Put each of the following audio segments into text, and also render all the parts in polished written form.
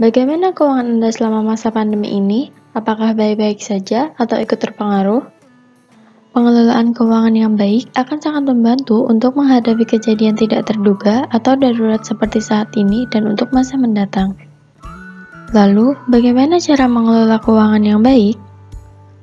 Bagaimana keuangan Anda selama masa pandemi ini? Apakah baik-baik saja atau ikut terpengaruh? Pengelolaan keuangan yang baik akan sangat membantu untuk menghadapi kejadian tidak terduga atau darurat seperti saat ini dan untuk masa mendatang. Lalu, bagaimana cara mengelola keuangan yang baik?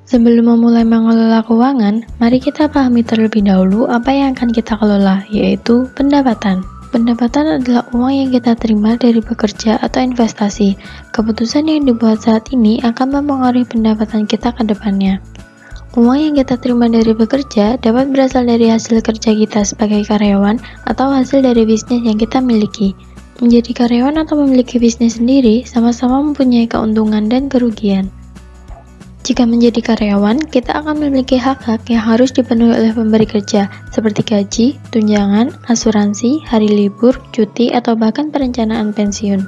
Sebelum memulai mengelola keuangan, mari kita pahami terlebih dahulu apa yang akan kita kelola, yaitu pendapatan. Pendapatan adalah uang yang kita terima dari bekerja atau investasi. Keputusan yang dibuat saat ini akan mempengaruhi pendapatan kita ke depannya. Uang yang kita terima dari bekerja dapat berasal dari hasil kerja kita sebagai karyawan atau hasil dari bisnis yang kita miliki. Menjadi karyawan atau memiliki bisnis sendiri sama-sama mempunyai keuntungan dan kerugian. Jika menjadi karyawan, kita akan memiliki hak-hak yang harus dipenuhi oleh pemberi kerja, seperti gaji, tunjangan, asuransi, hari libur, cuti, atau bahkan perencanaan pensiun.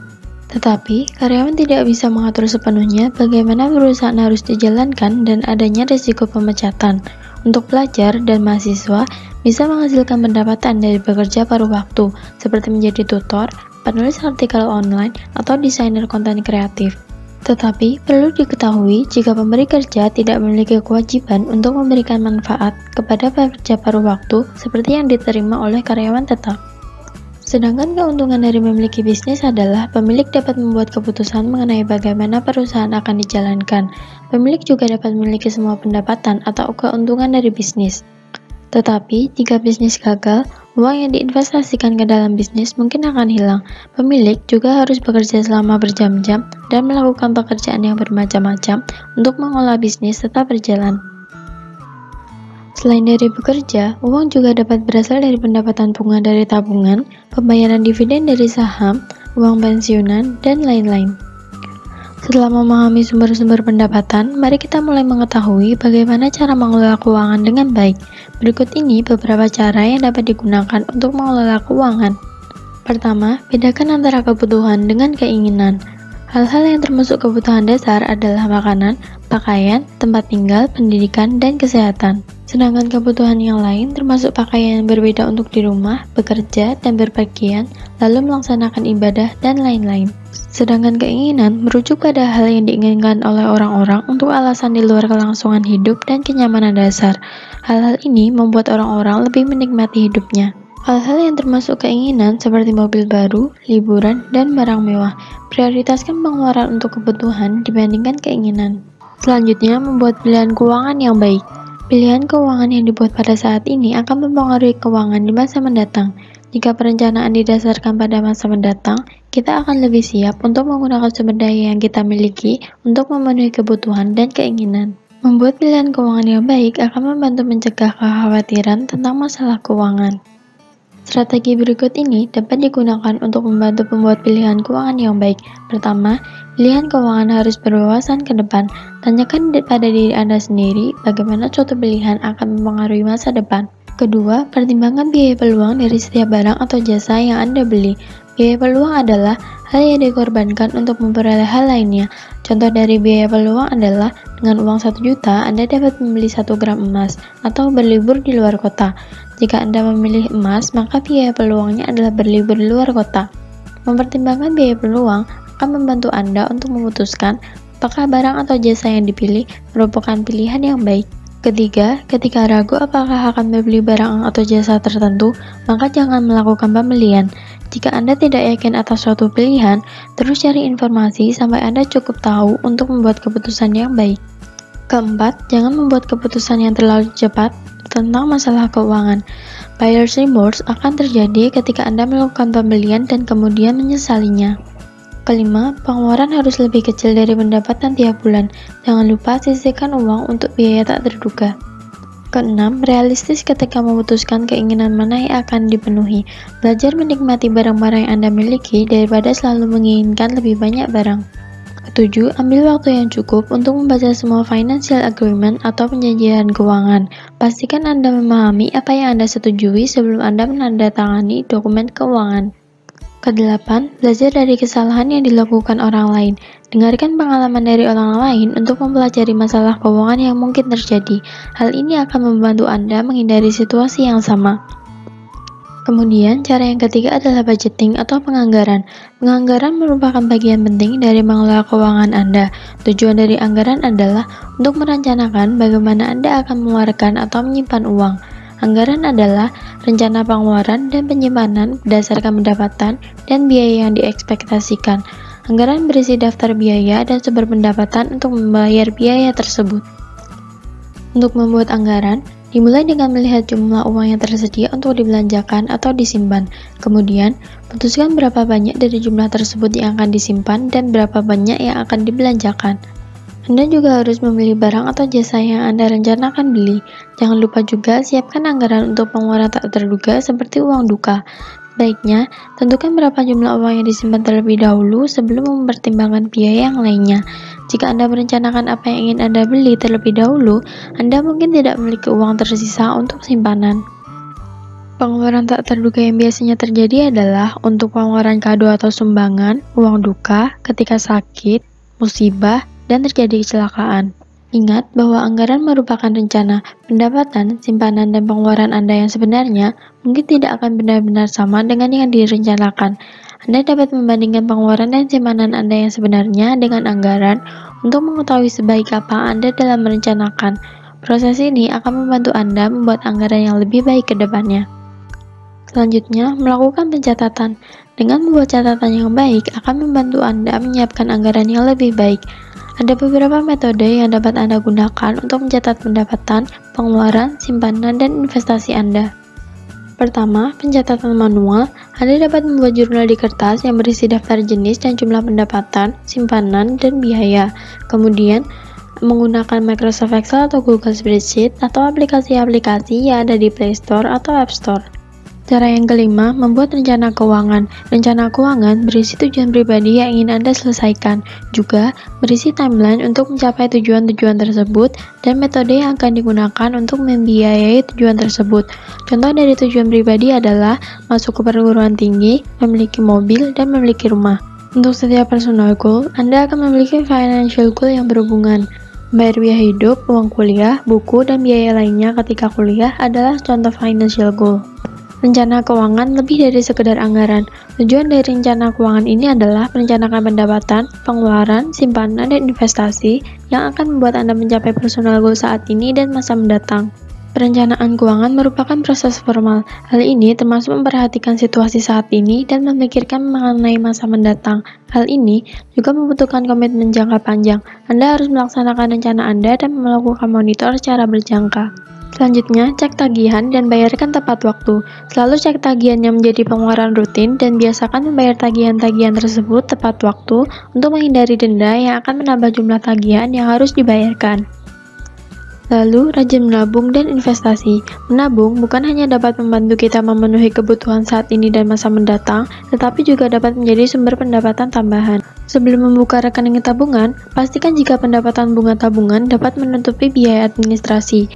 Tetapi, karyawan tidak bisa mengatur sepenuhnya bagaimana perusahaan harus dijalankan dan adanya risiko pemecatan. Untuk pelajar dan mahasiswa, bisa menghasilkan pendapatan dari bekerja paruh waktu, seperti menjadi tutor, penulis artikel online, atau desainer konten kreatif. Tetapi, perlu diketahui jika pemberi kerja tidak memiliki kewajiban untuk memberikan manfaat kepada pekerja paruh waktu seperti yang diterima oleh karyawan tetap. Sedangkan keuntungan dari memiliki bisnis adalah pemilik dapat membuat keputusan mengenai bagaimana perusahaan akan dijalankan. Pemilik juga dapat memiliki semua pendapatan atau keuntungan dari bisnis. Tetapi, jika bisnis gagal, uang yang diinvestasikan ke dalam bisnis mungkin akan hilang. Pemilik juga harus bekerja selama berjam-jam dan melakukan pekerjaan yang bermacam-macam untuk mengolah bisnis tetap berjalan. Selain dari bekerja, uang juga dapat berasal dari pendapatan bunga dari tabungan, pembayaran dividen dari saham, uang pensiunan, dan lain-lain. Setelah memahami sumber-sumber pendapatan, mari kita mulai mengetahui bagaimana cara mengelola keuangan dengan baik. Berikut ini beberapa cara yang dapat digunakan untuk mengelola keuangan. Pertama, bedakan antara kebutuhan dengan keinginan. Hal-hal yang termasuk kebutuhan dasar adalah makanan, pakaian, tempat tinggal, pendidikan, dan kesehatan. Sedangkan kebutuhan yang lain termasuk pakaian yang berbeda untuk di rumah, bekerja, dan berpergian, lalu melaksanakan ibadah, dan lain-lain. Sedangkan keinginan merujuk pada hal yang diinginkan oleh orang-orang untuk alasan di luar kelangsungan hidup dan kenyamanan dasar. Hal-hal ini membuat orang-orang lebih menikmati hidupnya. Hal-hal yang termasuk keinginan seperti mobil baru, liburan, dan barang mewah. Prioritaskan pengeluaran untuk kebutuhan dibandingkan keinginan. Selanjutnya, membuat pilihan keuangan yang baik. Pilihan keuangan yang dibuat pada saat ini akan mempengaruhi keuangan di masa mendatang. Jika perencanaan didasarkan pada masa mendatang, kita akan lebih siap untuk menggunakan sumber daya yang kita miliki untuk memenuhi kebutuhan dan keinginan. Membuat pilihan keuangan yang baik akan membantu mencegah kekhawatiran tentang masalah keuangan. Strategi berikut ini dapat digunakan untuk membantu pembuat pilihan keuangan yang baik. Pertama, pilihan keuangan harus berwawasan ke depan. Tanyakan pada diri Anda sendiri bagaimana suatu pilihan akan mempengaruhi masa depan. Kedua, pertimbangkan biaya peluang dari setiap barang atau jasa yang Anda beli. Biaya peluang adalah hal yang dikorbankan untuk memperoleh hal lainnya. Contoh dari biaya peluang adalah dengan uang 1 juta, Anda dapat membeli 1 gram emas atau berlibur di luar kota. Jika Anda memilih emas, maka biaya peluangnya adalah berlibur di luar kota. Mempertimbangkan biaya peluang akan membantu Anda untuk memutuskan apakah barang atau jasa yang dipilih merupakan pilihan yang baik. Ketiga, ketika ragu apakah akan membeli barang atau jasa tertentu, maka jangan melakukan pembelian. Jika Anda tidak yakin atas suatu pilihan, terus cari informasi sampai Anda cukup tahu untuk membuat keputusan yang baik. Keempat, jangan membuat keputusan yang terlalu cepat tentang masalah keuangan. Buyer's remorse akan terjadi ketika Anda melakukan pembelian dan kemudian menyesalinya. Kelima, pengeluaran harus lebih kecil dari pendapatan tiap bulan. Jangan lupa sisihkan uang untuk biaya tak terduga. Keenam, realistis ketika memutuskan keinginan mana yang akan dipenuhi. Belajar menikmati barang-barang yang Anda miliki daripada selalu menginginkan lebih banyak barang. Ketujuh, ambil waktu yang cukup untuk membaca semua financial agreement atau perjanjian keuangan. Pastikan Anda memahami apa yang Anda setujui sebelum Anda menandatangani dokumen keuangan. Kedelapan, belajar dari kesalahan yang dilakukan orang lain. Dengarkan pengalaman dari orang lain untuk mempelajari masalah keuangan yang mungkin terjadi. Hal ini akan membantu Anda menghindari situasi yang sama. Kemudian, cara yang ketiga adalah budgeting atau penganggaran. Penganggaran merupakan bagian penting dari mengelola keuangan Anda. Tujuan dari anggaran adalah untuk merencanakan bagaimana Anda akan mengeluarkan atau menyimpan uang. Anggaran adalah rencana pengeluaran dan penyimpanan berdasarkan pendapatan dan biaya yang diekspektasikan. Anggaran berisi daftar biaya dan sumber pendapatan untuk membayar biaya tersebut. Untuk membuat anggaran, dimulai dengan melihat jumlah uang yang tersedia untuk dibelanjakan atau disimpan. Kemudian, putuskan berapa banyak dari jumlah tersebut yang akan disimpan dan berapa banyak yang akan dibelanjakan. Anda juga harus memilih barang atau jasa yang Anda rencanakan beli. Jangan lupa juga siapkan anggaran untuk pengeluaran tak terduga seperti uang duka. Sebaiknya, tentukan berapa jumlah uang yang disimpan terlebih dahulu sebelum mempertimbangkan biaya yang lainnya. Jika Anda merencanakan apa yang ingin Anda beli terlebih dahulu, Anda mungkin tidak memiliki uang tersisa untuk simpanan. Pengeluaran tak terduga yang biasanya terjadi adalah untuk pengeluaran kado atau sumbangan, uang duka, ketika sakit, musibah, dan terjadi kecelakaan. Ingat bahwa anggaran merupakan rencana, pendapatan, simpanan, dan pengeluaran Anda yang sebenarnya mungkin tidak akan benar-benar sama dengan yang direncanakan. Anda dapat membandingkan pengeluaran dan simpanan Anda yang sebenarnya dengan anggaran untuk mengetahui sebaik apa Anda dalam merencanakan. Proses ini akan membantu Anda membuat anggaran yang lebih baik ke depannya. Selanjutnya, melakukan pencatatan. Dengan membuat catatan yang baik akan membantu Anda menyiapkan anggaran yang lebih baik. Ada beberapa metode yang dapat Anda gunakan untuk mencatat pendapatan, pengeluaran, simpanan, dan investasi Anda. Pertama, pencatatan manual. Anda dapat membuat jurnal di kertas yang berisi daftar jenis dan jumlah pendapatan, simpanan, dan biaya. Kemudian, menggunakan Microsoft Excel atau Google Spreadsheet atau aplikasi-aplikasi yang ada di Play Store atau App Store. Cara yang kelima, membuat rencana keuangan. Rencana keuangan berisi tujuan pribadi yang ingin Anda selesaikan, juga berisi timeline untuk mencapai tujuan-tujuan tersebut dan metode yang akan digunakan untuk membiayai tujuan tersebut. Contoh dari tujuan pribadi adalah masuk ke perguruan tinggi, memiliki mobil, dan memiliki rumah. Untuk setiap personal goal, Anda akan memiliki financial goal yang berhubungan. Bayar biaya hidup, uang kuliah, buku, dan biaya lainnya ketika kuliah adalah contoh financial goal. Rencana keuangan lebih dari sekedar anggaran. Tujuan dari rencana keuangan ini adalah merencanakan pendapatan, pengeluaran, simpanan, dan investasi yang akan membuat Anda mencapai personal goal saat ini dan masa mendatang. Perencanaan keuangan merupakan proses formal. Hal ini termasuk memperhatikan situasi saat ini dan memikirkan mengenai masa mendatang. Hal ini juga membutuhkan komitmen jangka panjang. Anda harus melaksanakan rencana Anda dan melakukan monitor secara berjangka. Selanjutnya, cek tagihan dan bayarkan tepat waktu. Selalu cek tagihan yang menjadi pengeluaran rutin dan biasakan membayar tagihan-tagihan tersebut tepat waktu untuk menghindari denda yang akan menambah jumlah tagihan yang harus dibayarkan. Lalu, rajin menabung dan investasi. Menabung bukan hanya dapat membantu kita memenuhi kebutuhan saat ini dan masa mendatang, tetapi juga dapat menjadi sumber pendapatan tambahan. Sebelum membuka rekening tabungan, pastikan jika pendapatan bunga tabungan dapat menutupi biaya administrasi.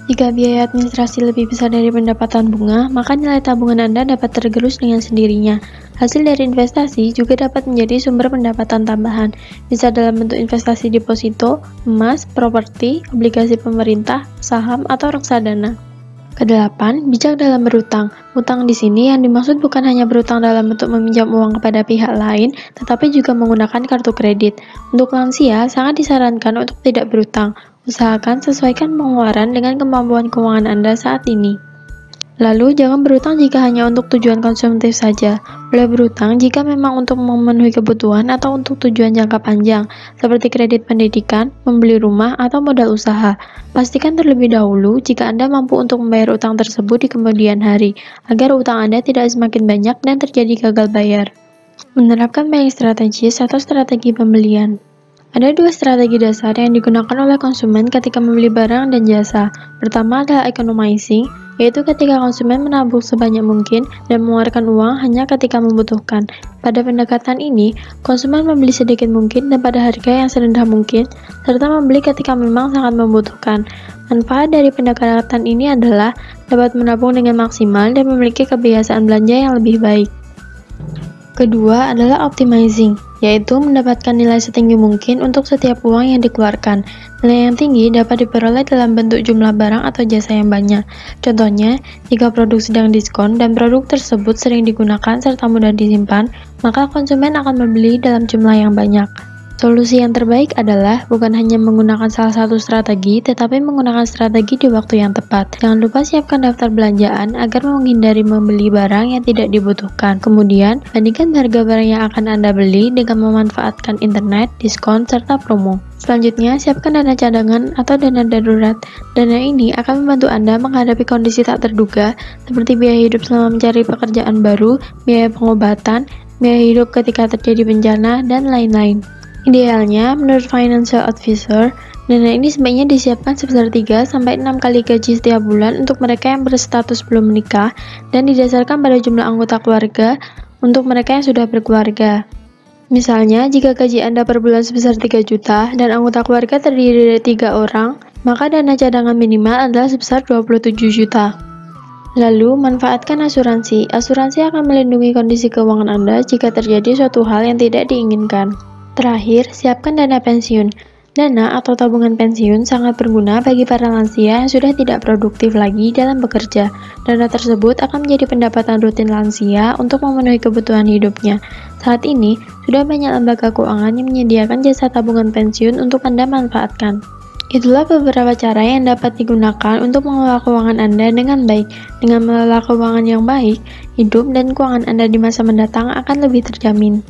Jika biaya administrasi lebih besar dari pendapatan bunga, maka nilai tabungan Anda dapat tergerus dengan sendirinya. Hasil dari investasi juga dapat menjadi sumber pendapatan tambahan, bisa dalam bentuk investasi deposito, emas, properti, obligasi pemerintah, saham, atau reksadana. Kedelapan, bijak dalam berutang. Utang di sini yang dimaksud bukan hanya berutang dalam bentuk meminjam uang kepada pihak lain, tetapi juga menggunakan kartu kredit. Untuk lansia, sangat disarankan untuk tidak berutang. Usahakan sesuaikan pengeluaran dengan kemampuan keuangan Anda saat ini. Lalu, jangan berutang jika hanya untuk tujuan konsumtif saja. Boleh berutang jika memang untuk memenuhi kebutuhan atau untuk tujuan jangka panjang, seperti kredit pendidikan, membeli rumah, atau modal usaha. Pastikan terlebih dahulu jika Anda mampu untuk membayar utang tersebut di kemudian hari, agar utang Anda tidak semakin banyak dan terjadi gagal bayar. Menerapkan banyak strategis atau strategi pembelian. Ada dua strategi dasar yang digunakan oleh konsumen ketika membeli barang dan jasa. Pertama adalah economizing, yaitu ketika konsumen menabung sebanyak mungkin dan mengeluarkan uang hanya ketika membutuhkan. Pada pendekatan ini, konsumen membeli sedikit mungkin dan pada harga yang serendah mungkin, serta membeli ketika memang sangat membutuhkan. Manfaat dari pendekatan ini adalah dapat menabung dengan maksimal dan memiliki kebiasaan belanja yang lebih baik. Kedua adalah optimizing, yaitu mendapatkan nilai setinggi mungkin untuk setiap uang yang dikeluarkan. Nilai yang tinggi dapat diperoleh dalam bentuk jumlah barang atau jasa yang banyak. Contohnya, jika produk sedang diskon dan produk tersebut sering digunakan serta mudah disimpan, maka konsumen akan membeli dalam jumlah yang banyak. Solusi yang terbaik adalah bukan hanya menggunakan salah satu strategi, tetapi menggunakan strategi di waktu yang tepat. Jangan lupa siapkan daftar belanjaan agar menghindari membeli barang yang tidak dibutuhkan. Kemudian, bandingkan harga barang yang akan Anda beli dengan memanfaatkan internet, diskon, serta promo. Selanjutnya, siapkan dana cadangan atau dana darurat. Dana ini akan membantu Anda menghadapi kondisi tak terduga, seperti biaya hidup selama mencari pekerjaan baru, biaya pengobatan, biaya hidup ketika terjadi bencana, dan lain-lain. Idealnya, menurut financial advisor, dana ini sebaiknya disiapkan sebesar 3-6 kali gaji setiap bulan untuk mereka yang berstatus belum menikah dan didasarkan pada jumlah anggota keluarga untuk mereka yang sudah berkeluarga. Misalnya, jika gaji Anda per bulan sebesar 3 juta dan anggota keluarga terdiri dari 3 orang, maka dana cadangan minimal adalah sebesar 27 juta. Lalu, manfaatkan asuransi. Asuransi akan melindungi kondisi keuangan Anda jika terjadi suatu hal yang tidak diinginkan. Terakhir, siapkan dana pensiun. Dana atau tabungan pensiun sangat berguna bagi para lansia yang sudah tidak produktif lagi dalam bekerja. Dana tersebut akan menjadi pendapatan rutin lansia untuk memenuhi kebutuhan hidupnya. Saat ini, sudah banyak lembaga keuangan yang menyediakan jasa tabungan pensiun untuk Anda manfaatkan. Itulah beberapa cara yang dapat digunakan untuk mengelola keuangan Anda dengan baik. Dengan mengelola keuangan yang baik, hidup dan keuangan Anda di masa mendatang akan lebih terjamin.